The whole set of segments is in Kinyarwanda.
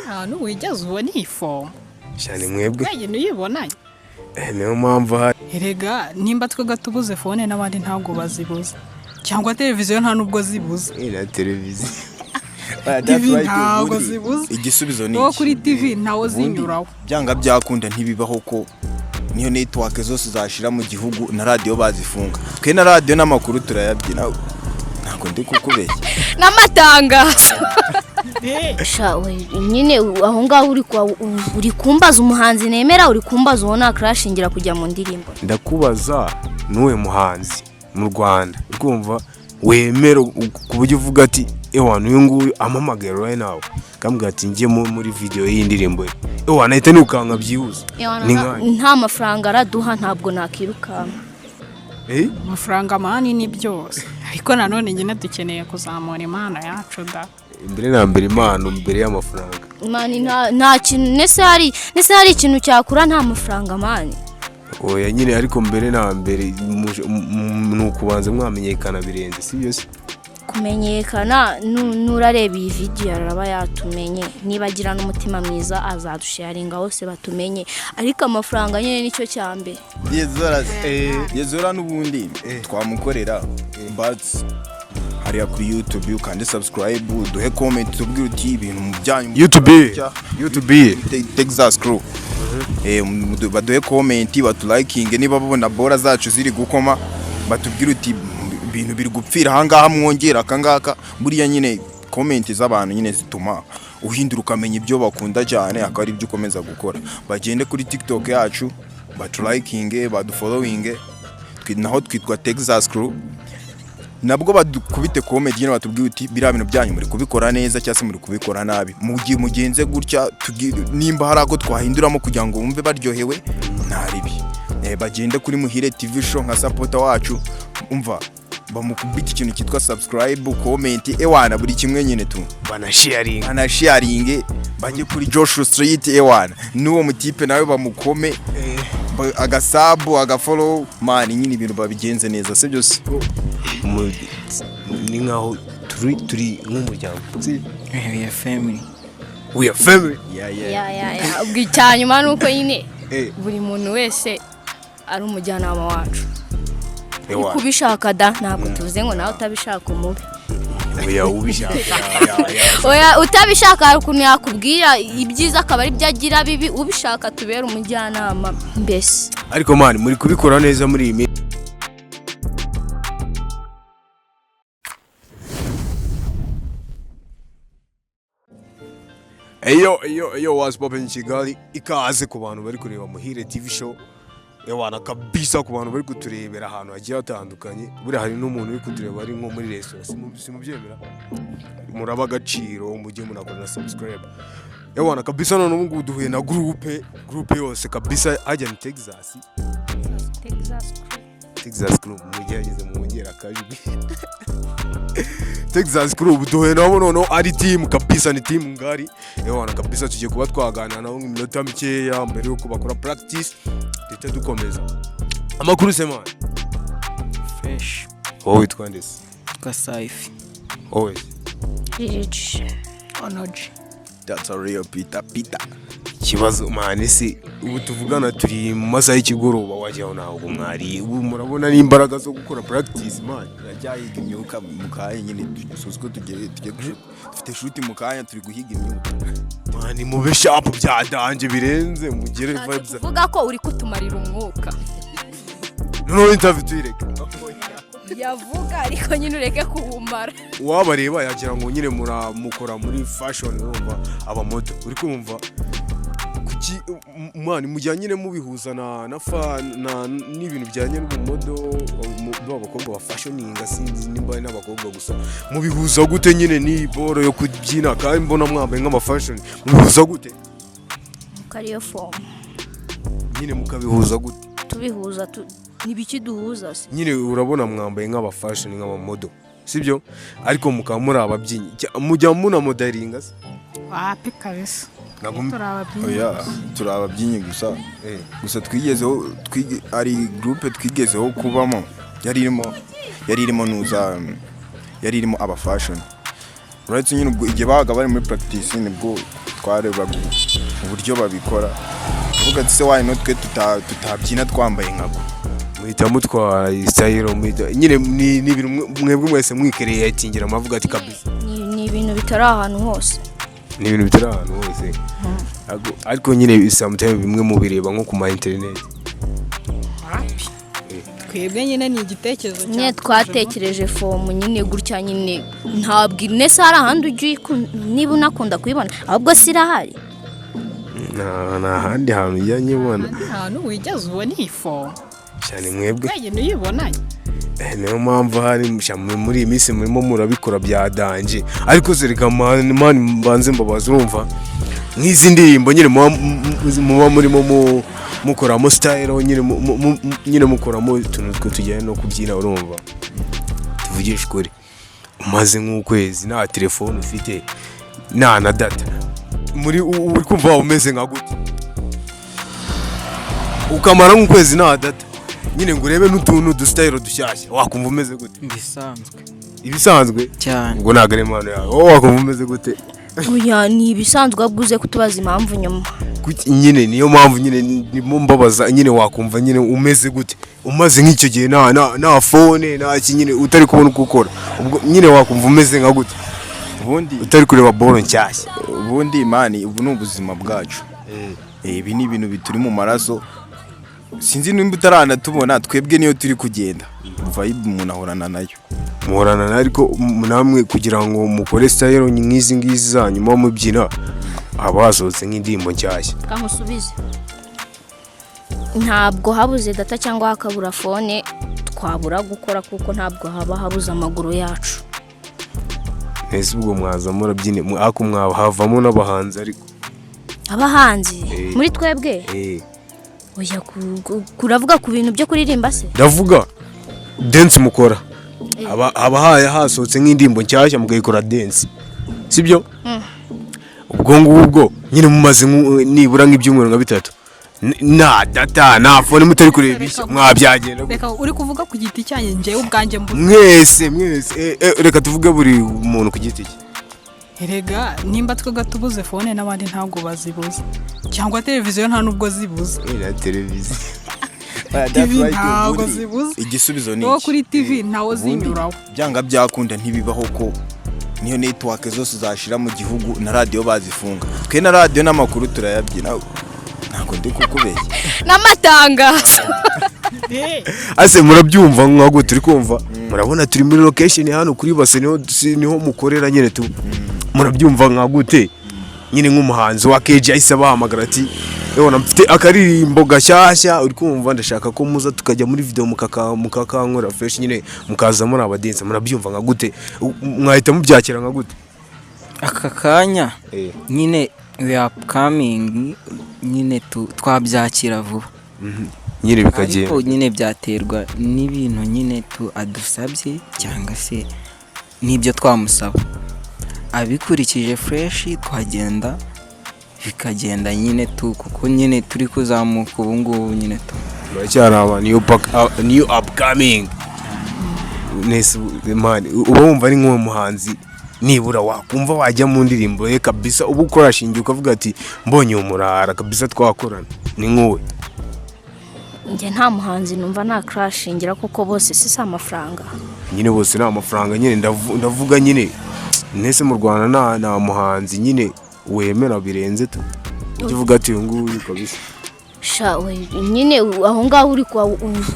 Hano wigeze ubona iyi fomu cyane mwebwe nayo nuyibonanye niyo mpamvu erega nimba twe tubuze fone n'abandi ntabwo bazibuze cyangwa televiziyo nta nubwo zibuze ina televiziyo TV ntabwo zibuze igisubizo ni kuri TV ntawo zinyuraho byanga byakunda ntibibaho ko niyo network zose zashira mu gihugu na radio bazifunga twe na radio n'amakuru turayabyina ntabwo ndi kukubeshya n'amatangazo shawe nyine aho ngaho uri kumbaza umuhanzi nemera uri kumbaza ubona crashingira kujya mu ndirimbo ndakubaza nuwe muhanzi mu Rwanda urumva wemera kuburyo uvuga ati ewana uyu nguyu amamagara right now kambwa ati ngiye muri video y'indirimbo ewana ahita nukanka byihuse nta mafaranga araduha ntabwo nakirukanka amafaranga mani ni byose ariko nanone nyine dukeneye kuzamura imana yacu da imbere na mbere impano mbere y'amafaranga mani nta kintu nese hari ikintu cyakura nta mafaranga mani oya nyine ariko mbere na mbere nukubanza mwamenyekana birenze sibyo se kumenyekana nurareba iyi video araba yatumenye nibagira n'umutima mwiza azadusharinga hose batumenye ariko amafaranga nyine nicyo cyambere yezora n'ubundi twamukorera but hariya kuri YouTube ukande subscribe duhe comment tubwire uti ibintu mu byanyu YouTube Texas Crew baduhe comment batliking niba babona bora zacu ziri gukoma batubwire uti ibintu biri gupfira hangaha mwongera kangaka buriya nyine comment z'abantu nyine zituma uhindura ukamenya ibyo bakunda cyane akari ibyo ukomeza gukora bagende kuri TikTok yacu batliking badufollowing naho twitwa Texas Crew nabwo badukubite comment nyine batubwiye uti bira bintu byanyu muri kubikora neza cyase muri kubikora nabi mugenze gutya nimba hari ako twahinduramo kugira ngo wumve baryohewe ntaribi bagende kuri Muhire TV show nka supporter wacu umva bamukubita ikintu cyitwa subscribe comment ewana buri kimwe nyine tu banasharing banje kuri Joshua Street ewana nuwo mutipe nawe bamukome agasabu agafollow man nyine ibintu babigenze neza se byose ni nkaho turi nk'umuryango we are family yeah ubwicyanyuma nuko nyine buri muntu wese ari umujyanama wacu kubishaka da ntabwo tuvuze ngo nawe utabishaka umubi oya utabishaka hari ukuntu yakubwira ibyiza akaba ari byo agira bibi ubishaka tubera umujyanama mbese ariko mani muri kubikora neza muri iyi Eyo was popping Kigali ikaze ku bantu bari kureba Muhire TV show ewana kabisa ku bantu bari kuturebera ahantu hagiye hatandukanye buri hari n'umuntu uri kutureba ari nko muri restaurant simubyemera muraba agaciro umujye munakora na subscribe ewana kabisa none ubu duhuye na groupe yose kabisa ajya ni Texas Crew mujyageze mu ngera kajwi Texas Crew duhuye nabo none ari team kabisa ni team ngari ewana kabisa tujye kuba twaganana nabo mu minota mikeya mbere yuko bakora practice dite dukomeza amakuru sema fresh wowe witwa ndese Kasaifi wowe Onoji that's a real Peter kibazo mane se ubu tuvugana turi mu masaha y'ikigoroba wajyaho ntabwo mwari ubu murabona n'imbaraga zo gukora practice man rajyayiga imyuka mu kanya nyine dusuzwe tujye dufite shoot mu kanya turi guhiga imyuka mani mube sharp byadanje birenze mugere vibes uvuga ko uri kutumarira umwuka no interview tuyireke yavuga ariko nyine ureke kuwumara wabareba yagira ngo nyine muramukora muri fashion urumva abamodo uri kumva kuki mani mujyanye nyine mubihuza na n'ibintu bijyanye n'ubumodo b'abakobwa ba fashioninga sinzi nimba n'abakobwa gusa mubihuza gute nyine ni boro yo kubyina kandi mbona mwambaye nk'ama fashion mubihuza gute kariyo form nyine mukabihuza gute tubihuza nibiki duhuza se nyine urabona mwambaye nk'aba fashion nk'abamodo sibyo ariko mukaba muri ababyinnyi mujya muna modelinga se wapi kabisa turababyinnyi gusa twigezeho ari groupe twigezeho kubamo yari irimo aba fashion uretse nyine ubwo igihe baga bari muri practice nibwo twarebaga uburyo babikora uvuga ati se why not twe tutabyina twambaye nkabo muhita mutwara style nyine ni ibintu mwebwe mwese mwikereye yatingira amavuga ati kabisa ni ibintu bitari ahantu hose ni ibintu bitari ahantu hose ariko nyine sometimes bimwe mu bireba nko ku ma internet twebwe nyine ni igitekerezo cyane nyine twatekereje fomu nyine gutya nyine ntabwo inese hari ahandi ujya niba unakunda kuyibona ahubwo si irahari nta handi hantu ujya nyibona ahantu wigeze ubona iyi fomu cyane mwebwe wegenda uyibonanye niyo mpamvu hari muri iyi minsi murimo murabikora bya danje ariko zereka mani mbanze mbabaza urumva nk'izi ndirimbo nyine muba murimo mukoramo style nyine mukoramo utuntu tujyanye no kubyina urumva tuvugisha ukuri umaze nk'ukwezi nta telefone ufite nta na data uri kumva umeze nka gute ukamara nk'ukwezi nta data nyine ngo urebe n'utuntu dustyle dushyashya wakumva umeze gute ibisanzwe cyane ngo ntabwo ari impano yawe wowe wakumva umeze gute oya ni ibisanzwe aguze kutubaza impamvu nyuma nyine niyo mpamvu nyine ndimo mbabaza nyine wakumva nyine umeze gute umaze nk'icyo gihe nta phone nta nyine utari kubona uko ukora ubwo nyine wakumva umeze nka gute ubundi utari kureba bolo nshyashya ubundi imani ubu ni ubuzima bwacu ibi ni ibintu bituri mu maraso sinzi nimba utaranatubona twebwe niyo turi kugenda vibe umuntu ahorana nayo muhorana ariko namwe kugira ngo mukore style nk'izi ngizi zanyuma mubyina abasohotse nk'indirimbo nshyashya kamusubize ntabwo habuze data cyangwa hakabura fone twabura gukora kuko ntabwo haba habuze amaguru yacu ese ubwo mwaza murabyine ako havamo n'abahanzi ariko abahanzi muri twebwe oya kuravuga ku bintu byo kuririmba se ndavuga dance mukora haba hasohotse nk'indirimbo nshyashya mugayikora dance sibyo ubwo ngubwo nyine mumaze nibura nk'ibyumweru nka bitatu na data na phone mutari kureba ishya mwabyagenda reka uri kuvuga ku giti cyanjye njewe ubwanjye mwese reka tuvuge buri muntu ku giti cye erega nimba twega tubuze phone n'abandi ntabwo bazibuze cyangwa televiziyo nta nubwo zibuze na televiziyo TV ntabwo zibuze igisubizo ni iki kuri TV ntawo zinyuraho byanga byakunda ntibibaho ko niyo network zose zashira mu gihugu na radio bazifunga twe na radio n'amakuru turayabyina ntabwo ndi kukubeshya n'amatangazo ase murabyumva nkago turi kumva murabona turi muri location hano kuri base niho mukorera nyine tu murabyumva nkagute nyine nk'umuhanzi wa KJ ahise bahamagara ati ewe mfite akaririmbo gashyashya uri kumva ndashaka ko muza tukajya muri video mukakankora fresh nyine mukaza muri abadense murabyumva nkagute mwahita mubyakira nkagute aka kanya nyine we are coming nyine twabyakira vuba nyine bikagenda ariko nyine byaterwa n'ibintu nyine adusabye cyangwa se n'ibyo twamusaba abikurikije fresh twagenda bikagenda nyine kuko nyine turi kuzamuka ubu ngubu nyine baracyari aba new upcoming uba wumva ari nk'uwo muhanzi nibura wakumva wajya mu ndirimbo ye kabisa ubu ukora shingiye ukavuga ati mbonye umurara kabisa twakorana ni nk'uwe njye nta muhanzi numva nta crashingira kuko bose si amafaranga nyine bose nta mafaranga nyine ndavuga nyine nese mu Rwanda nta muhanzi nyine wemera birenze tu uvuga ati uyu nguyu kabisa nyine aho ngaho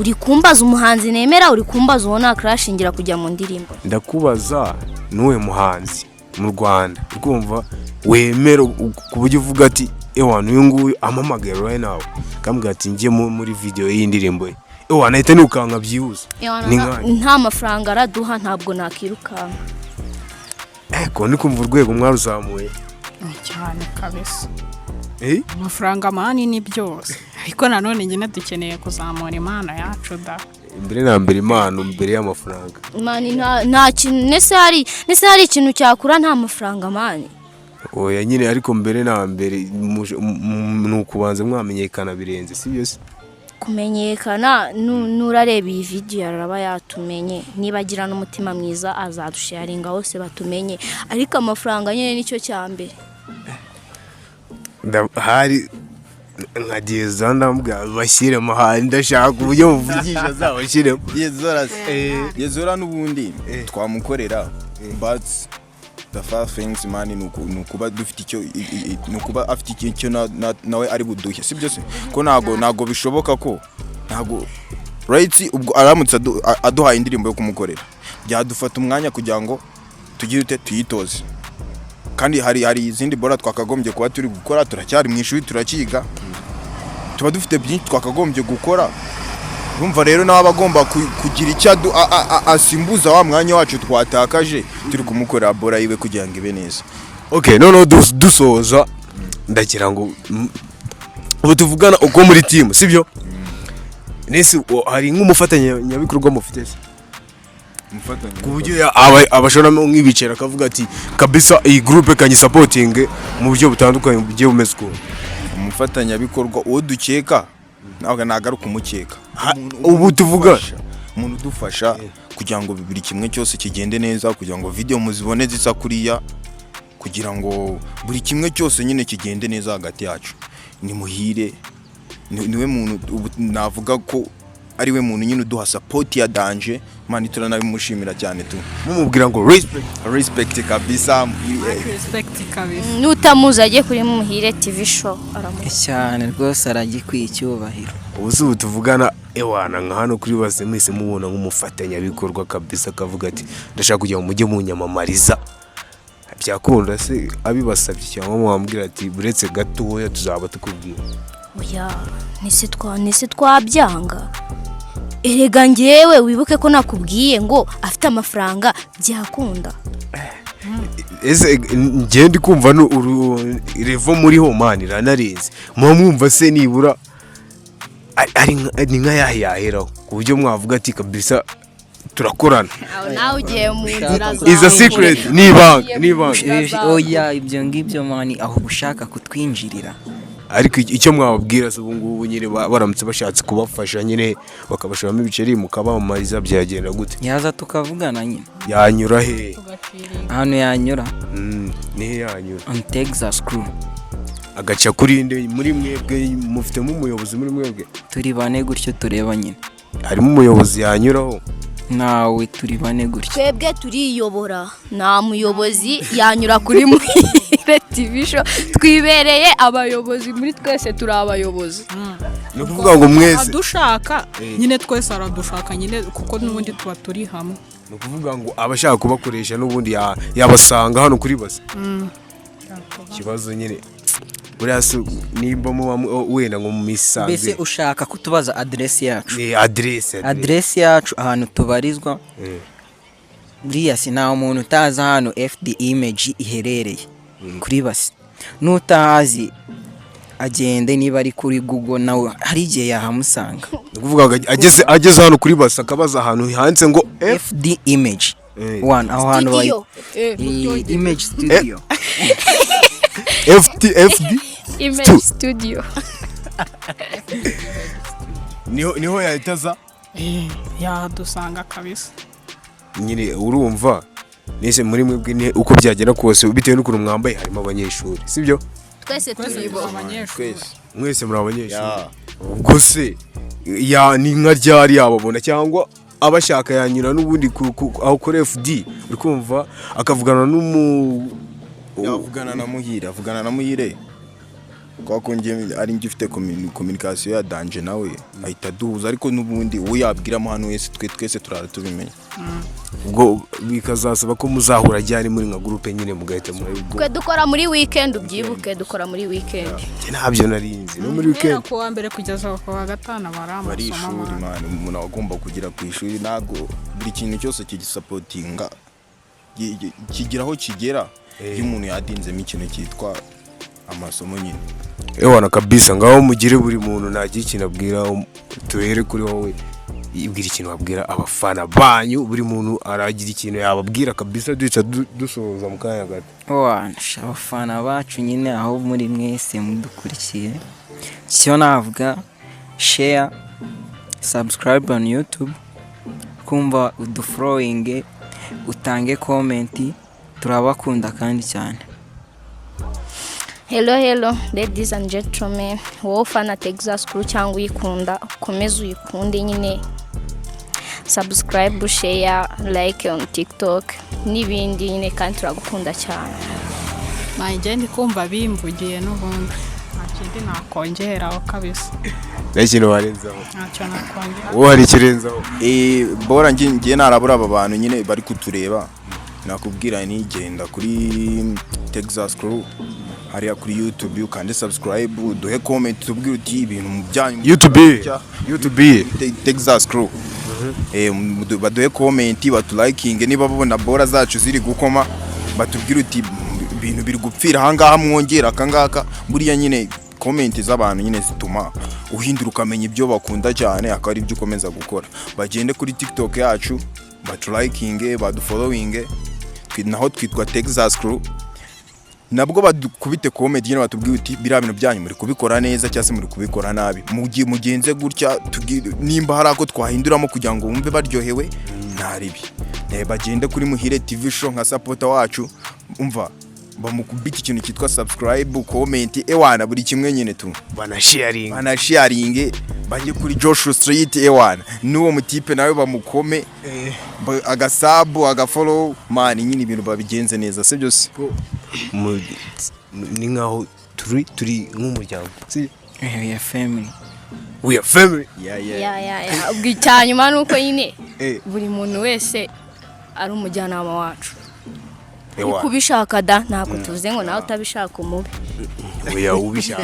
uri kumbaza umuhanzi nemera uri kumbaza uwo nta crashingira kujya mu ndirimbo ndakubaza n'uwe muhanzi mu Rwanda ukumva wemera ku buryo uvuga ati ewana uyu nguyu amamagara right now kambwira ati ngiye muri video y'indirimbo ye ewana ahita nirukanka byihuse nta mafaranga araduha ntabwo nakirukanka ko ndi kumva urwego mwaruzamuye cyane kabisa amafaranga mani ni byose ariko nanone njye dukeneye kuzamura impano yacu da mbere na mbere impano mbere y'amafaranga mani nta kintu nese hari ikintu cyakura nta mafaranga mani oya nyine ariko mbere na mbere nukubanza mwamenyekana birenze sibyo se kumenyekana nurareba iyi video yaraba yatumenye niba agira n'umutima mwiza azadusharinga hose batumenye ariko amafaranga nyine nicyo cyambere hari nkageza ndambwa bashyire mahari ndashaka uburyo muvugisha zabashyiremo Yezora n'ubundi twamukorera but the first things man nukuba dufite icyo nukuba afite icyo nawe ari buduhe sibyo se ko nago bishoboka ko nago right ubwo aramutse aduhaye indirimbo yo kumukorera byadufata umwanya kugira ngo tugire tuyitoze kandi hari izindi bora twakagombye kuba turi gukora turacyari mu ishuri turakiga tuba dufite byinshi twakagombye gukora urumva rero nawe abagomba kugira icyo asimbuza wa mwanya wacu twatakaje turi kumukorera bora yiwe kugira ngo ibe neza. Okay, no dusoza ndagira ngo ubu tuvugana uko muri team sibyo nese hari nk'umufatanyabikorwa mufite se ku buryo abashora nk'ibicera akavuga ati kabisa iyi groupe kanyi supporting mu buryo butandukanye bugiye bumeze ko umufatanyabikorwa uwo dukeka nawe nagaruka umukeka ubu tuvuga umuntu udufasha kugira ngo bibiri kimwe cyose kigende neza kugira ngo video muzibone zisa kuriya kugira ngo buri kimwe cyose nyine kigende neza hagati yacu ni Muhire niwe muntu navuga ko ari we muntu nyine uduha support ya danger mani turanabimushimira cyane tu mumubwira ngo respect kabisa respect kabisa nutamuza agiye kuri Muhire TV show cyane rwose aragikwiye icyubahiro ubu tuvugana ewana nka hano kuri base mwese mubona nk'umufatanyabikorwa kabisa kavuga ati ndashaka kugira ngo mujye munyamamariza byakunda se abibasabye cyangwa mwambwira ati buretse gatoya tuzaba tukubwira oya nise twabyanga erega ngewe wibuke ko nakubwiye ngo afite amafaranga byakunda ese ngiye ndi kumva revo muri ho mani ranareze mwumva se nibura ari nka yaheraho ku buryo mwavuga ati kabisa turakorana nawe ugiye mu nzira zawe is a secret nibanga oya ibyo ngibyo mani aho ushaka kutwinjirira ariko icyo mwababwira se ubu ngubu nyine baramutse bashatse kubafasha nyine bakabashoramo ibiceri mukabamamariza byagenda gute yaza tukavugana nyine yanyura he hano yanyura nihe yanyura on Texas crew agaca kuri inde muri mwebwe mufitemo umuyobozi muri mwebwe turi bane gutyo tureba nyine harimo umuyobozi yanyuraho nawe turi bane gutyo twebwe turiyobora nta muyobozi yanyura kuri Muhire TV show twibereye abayobozi muri twese turi abayobozi no kuvuga ngo mwese dushaka nyine twese aradushaka nyine kuko n'ubundi tuba turi hamwe no kuvuga ngo abashaka kubakoresha n'ubundi yabasanga hano kuri base kibazo nyine buriya nimba wenda ngo mu misanze mbese ushaka kutubaza adresse yacu adresse yacu ahantu tubarizwa buriya si nta muntu utazi hano FD image iherereye kuri base n'utahazi agende niba ari kuri Google nawe hari igihe yahamusanga ni kuvuga ageze hano kuri base akabaza ahantu handitse ngo FD image one aho hantu bayi image studio FD image studio niho yahitaza yadusanga kabisa nyine urumva nese muri mwebwe uko byagera kose bitewe n'ukuntu mwambaye harimo abanyeshuri sibyo twese turi abanyeshuri mwese muri abanyeshuri ubwo se ni nka ryari yababona cyangwa abashaka yanyura n'ubundi aho kuri FD uri kumva akavugana avugana na Muhire kwa konje ari ngifite communication ya danger nawe ahita duhuza ariko n'ubundi we yabwiramo hano wese twese turara tubimenya ubwo bikazasaba ko muzahura ryari muri nka groupe nyine mugahita muri twe dukora muri weekend ubyibuke dukora muri weekend ntabyo narinzi no muri weekend ko wa mbere kugeza ku wa gatanu bari ishuri man umuntu agomba kugira ku ishuri nago buri kintu cyose kigisupportinga kigiraho kigera iyo umuntu yadinzemo ikintu cyitwa amasomo nyine ewana kabisa ngaho mugire buri muntu nagira ikintu abwira tuhere kuri wowe ibwira ikintu abwira abafana banyu buri muntu aragira ikintu yababwira kabisa duca dusoza mu kanya gato abafana bacu nyine aho muri mwese mudukurikiye cyo navuga share subscribe on YouTube kumva uduflowing utange comment turabakunda kandi cyane Hello ladies and gentlemen, wowe ufana Texas Crew cyangwa uyikunda ukomeze uyikunde nyine, subscribe, share, like on TikTok n'ibindi nyine, kandi turagukunda cyane. Nanjye ndi kumva bimvugiye n'ubundi ntakindi nakongeraho kabisa. N'ikintu warenzaho Ntacyo nakongera. wowe hari ikirenzaho? bora ngiye narabura aba bantu nyine bari kutureba, nakubwira ni genda kuri Texas Crew hariya kuri YouTube ukande subscribe, duhe comment tubwire uti ibintu mu byanyu YouTube Texas Crew. Baduhe comment batulike, niba babona bora zacu ziri gukoma batubwire uti ibintu biri gupfira ahangaha mwongera akangaka. Buriya nyine comment z'abantu nyine zituma uhindura ukamenya ibyo bakunda cyane, akari ibyo ukomeza gukora. Bagende kuri TikTok yacu batulike, badufollowing, naho twitwa Texas Crew. Nabwo badukubite comment nyine batubwiye uti biriya bintu byanyu muri kubikora neza cyangwa se muri kubikora nabi, mugenze gutya, nimba hari ako twahinduramo kugira ngo wumve baryohewe ntaribi. Bagende kuri Muhire TV show nka supporter wacu, umva bamukubita ikintu cyitwa subscribe, comment, ewana buri kimwe nyine tu banasharing, bajye kuri Joshua Street ewana n'uwo mutipe nawe bamukome, agasabu agafollow man, nyine ibintu babigenze neza se byose ni nkaho turi nk'umuryango. We are family. Yeah. Ubwo icyanyuma nuko nyine buri muntu wese ari umujyanama wacu. Kubishaka da ntabwo tuvuze ngo nawe utabishaka umubi. Oya ubishaka.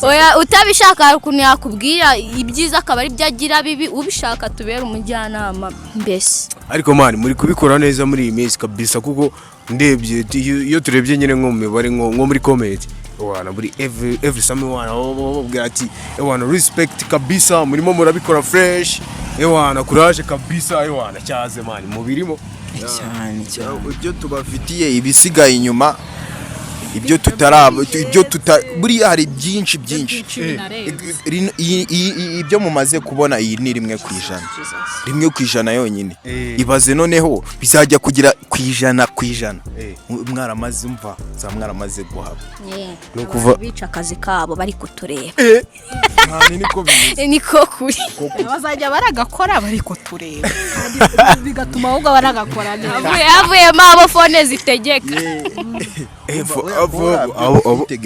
Oya utabishaka hari ukuntu yakubwira ibyiza akaba ari byagira bibi, ubishaka tubera umujyanama mbese. Ariko man muri kubikora neza muri iyi minsi kabisa, kuko ndebye iyo turebye nyine nko mu mibare nko muri comment wana muri every summer wana babwira ati wana respect kabisa, murimo murabikora fresh, wana courage kabisa, wana cyaze man mubirimo cyane. ibyo tubafitiye ibisigaye inyuma, ibyo buriya hari byinshi ibyo mumaze kubona. Iyi ni 1% yonyine. Ibaze noneho bizajya kugira ku ijana mwaramaze umva za mwaramaze guhaba no kuva bica akazi kabo bari kutureba. Niko kuri Bazajya baragakora bari kutureba bigatuma ahubwo baragakora neza. Avuye mabo phone zitegeka.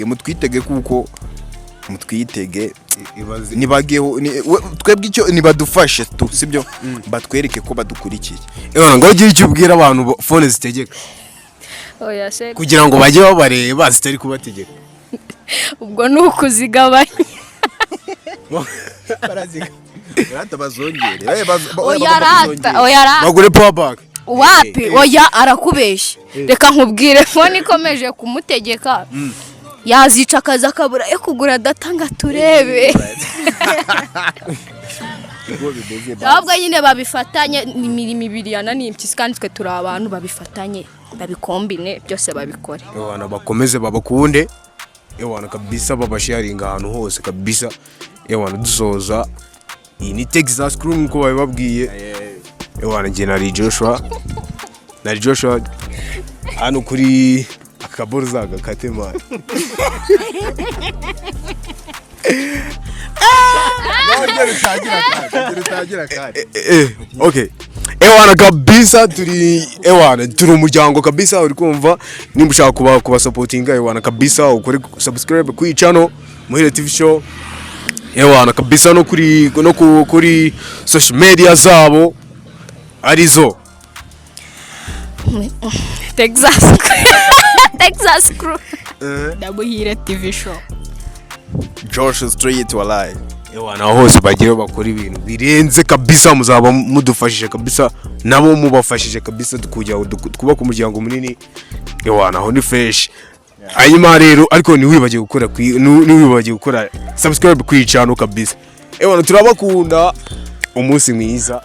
Mutwitege kuko mutwitege nibageho twebwe icyo nibadufashe tu sibyo, batwereke ko badukurikiye. ngo ugire icyo ubwira abantu phone zitegeka. Oya se kugira ngo bajye babareba zitari kubategeka. ubwo nukuzigabanya. Rata bazongere. Oya bagure power bank. Wapi oya arakubeshya. Reka nkubwire phone ikomeje kumutegeka. Yazica akaza kabura kugura data nga turebe. Ahubwo nyine babifatanye imirimo ibiri yananimpyisi, kandi twe turi abantu babifatanye babikombine byose babikore. Wana bakomeze babakunde, wana kabisa babasharinga ahantu hose kabisa. Wana dusoza iyi ni Texas Crew nkuko babibabwiye. Wana ngiye na Joshua hano kuri akaborza gakatemana. Okay. Wana kabisa turi umuryango kabisa, uri kumva nimba ushaka kuba supportinga wana kabisa ukore subscribe ku channel Muhire TV show. Wana kabisa no kuri social media zabo arizo Texas Crew. Muhire TV show. Joshua Street walai. Wana hose bagiye bakora ibintu birenze kabisa, muzaba mudufashije kabisa, nabo mubafashije kabisa, tukujya twubaka umuryango munini. Wana aho ni fresh. Hanyuma rero ariko niwibagiye gukora subscribe ku channel kabisa. Wana turabakunda, umunsi mwiza.